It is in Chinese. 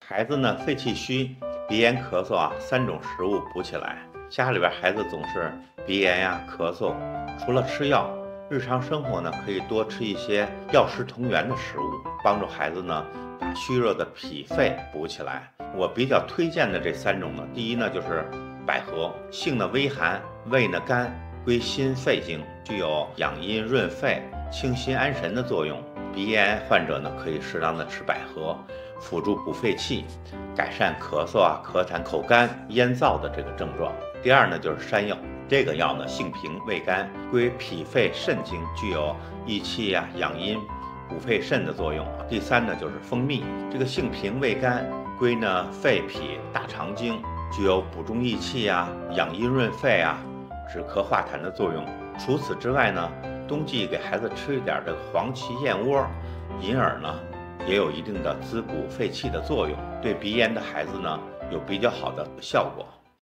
孩子呢，肺气虚、鼻炎、咳嗽三种食物补起来。家里边孩子总是鼻炎咳嗽，除了吃药，日常生活呢可以多吃一些药食同源的食物，帮助孩子呢把虚弱的脾肺补起来。我比较推荐的这3种呢，第一呢就是百合，性呢微寒，味呢甘，归心肺经，具有养阴润肺、清心安神的作用。鼻炎患者呢可以适当的吃百合，辅助补肺气，改善咳嗽咳痰、口干、咽燥的这个症状。第二呢就是山药，这个药呢性平味甘，归脾肺肾经，具有益气养阴、补肺肾的作用。第三呢就是蜂蜜，这个性平味甘，归呢肺脾大肠经，具有补中益气养阴润肺止咳化痰的作用。除此之外呢，冬季给孩子吃一点这个黄芪燕窝，银耳呢也有一定的滋补肺气的作用，对鼻炎的孩子呢有比较好的效果。